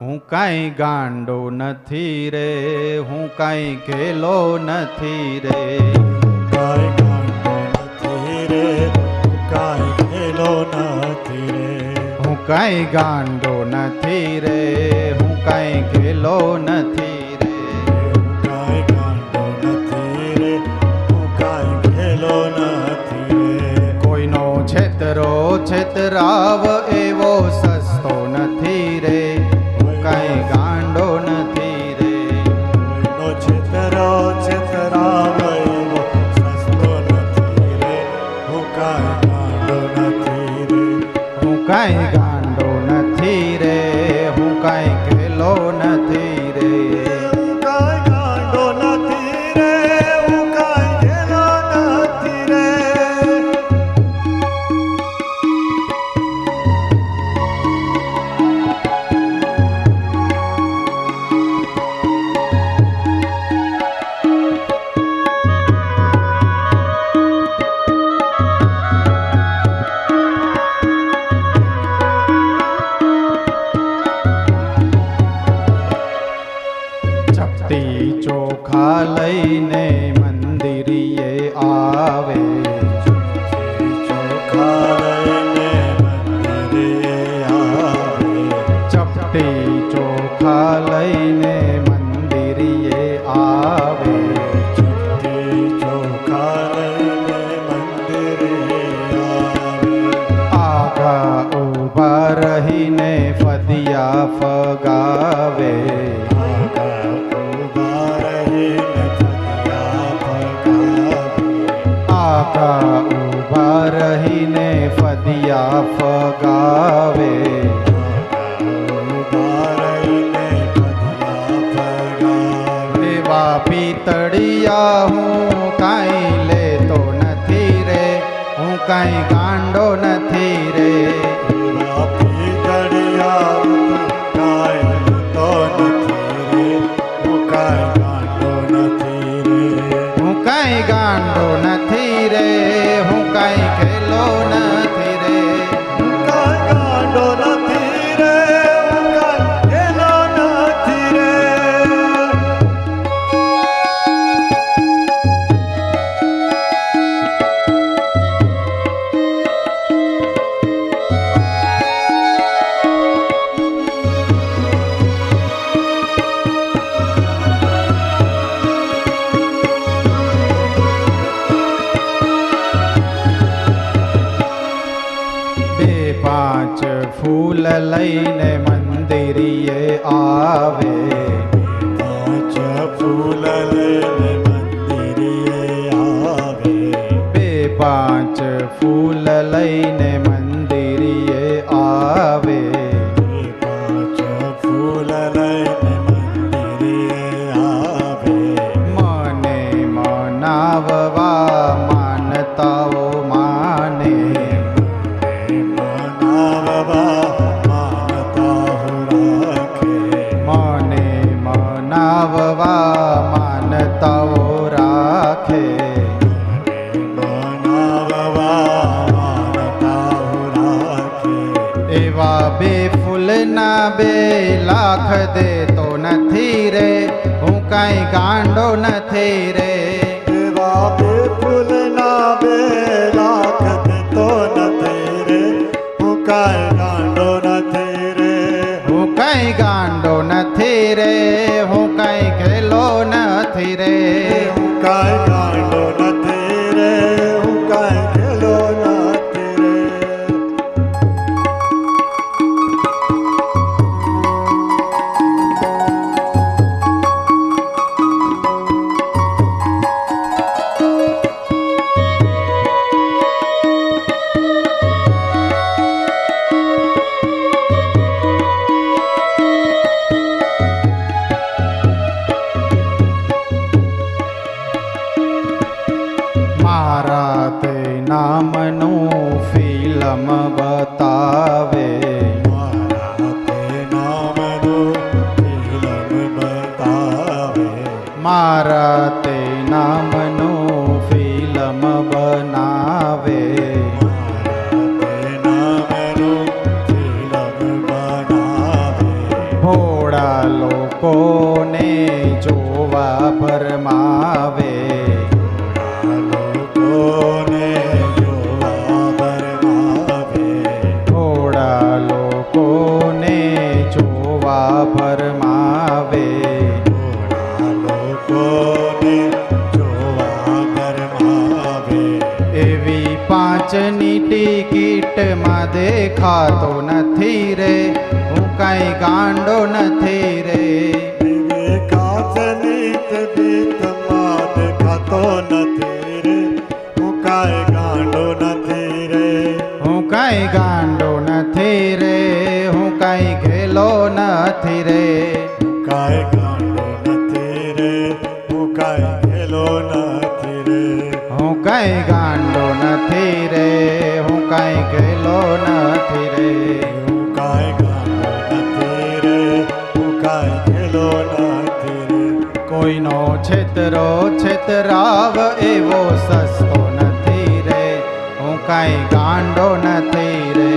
હું કાંઈ ગાંડો નથી રે, હું કાંઈ ઘેલો નથી રે, કાંઈ ગાંડો નથી રે, કાંઈ ઘેલો નથી રે, હું કાંઈ ગાંડો નથી રે, હું કાંઈ ઘેલો નથી રે, કાંઈ ગાંડો નથી રે, હું કાંઈ ઘેલો નથી રે, કોઈનો છેતરો છેતરાવ એવો સસ્તો નથી રે, હું કાંઈ ગાંડો નથી રે, કોઈનો છેતરો છેતરાવ એવો સસ્તો નથી રે, હું કાંઈ ગાંડો નથી રે, હું કાંઈ ગાંડો નથી રે, હું કાંઈ ઘેલો નથી રે, હું કાંઈ ગાંડો નથી રે, હું કાંઈ ઘેલો નથી રે. ચપટી ચોખા લઈને મંદિરીએ આવે, ચોખા લઈને મંદિરે આવે, ચપટી ચોખા લઈને મંદિરીએ આવે, ચપટી ચોખા લઈને મંદિરે આવે, આઘા ઊભા રહીને ફદિયા ફગાવે, આગા ઊભા રહીને ફદિયા ફગાવે, આઘા ઊભા રહીને ફદિયા ફગાવે, ઊભા રહીને ફદિયા ફગાવે, એવા પિતળિયા હું કાંઈ લેતો નથી રે, હું કાંઈ ગાંડો નથી રે, એવા પીતળિયા કાંઈ તો નથી રે, હું કાંઈ ગાંડો નથી રે, હું કાંઈ ગાંડો નથી રે, હું કાંઈ ઘેલો નથી રે, હું કાંઈ ગાંડો નથી રે, હું કાંઈ ઘેલો નથી રે. બે પાંચ ફૂલ લઈને મંદિરીએ આવે, પાંચ ફૂલ લઈને મંદિરે આવે, બે પાંચ ફૂલ લઈને મંદિરીએ આવે, પાંચ ફૂલ લઈને મંદિરે આવે, મને મનાવવા માનતાઓ માને, મનાવવા માનતા રાખે, મને મનાવવા માનતાઓ રાખે, મનાવવા માનતા રાખે, એવા બે ફૂલના 2 લાખ દેતો નથી રે, હું કાંઈ ગાંડો નથી રે, એવા બે ફૂલના 2 લાખ દેતો નથી રે, હું કાંઈ ગાંડો નથી રે, હું કાંઈ ગાંડો નથી રે, હું કાંઈ ઘેલો નથી રે, હું કાંઈ ગાંડો નથી રે, હું કાંઈ ઘેલો નથી રે. મારા તે નામનું ફિલ્મ બતાવે, મારા તે નામનું ફિલ્મ બતાવે, મારા તે નામનું ફિલ્મ બનાવે, મારા તે નામનું ફિલ્મ બનાવે, ભોળા થોડા લોકોને જોવા ભરમાવે, લોકોને જોવા ભરમાવે, થોડા લોકોને જોવા ભરમાવે. લોકોને જોવા ભરમાવે. એવી પાંચની ટિકિટમાં દેખાતો નથી રે, હું કાંઈ ગાંડો નથી રે. કાચની ટિકિટમાં દેખાતો નથી રે, હું કાંઈ ગાંડો નથી રે. હું કાંઈ ગાંડો નથી રે, હું કાંઈ ઘેલો નથી રે. કાંઈ ગાંડો નથી રે, હું કાંઈ ઘેલો નથી રે. હું કાંઈ ગાંડો નથી રે, હું કાંઈ ઘેલો નથી રે. હું કાંઈ ગાંડો નથી રે, હું કાંઈ ઘેલો નથી રે. કોઈનો છેતરો છેતરાવ એવો સસ્તો નથી રે, હું કાંઈ ગાંડો નથી રે.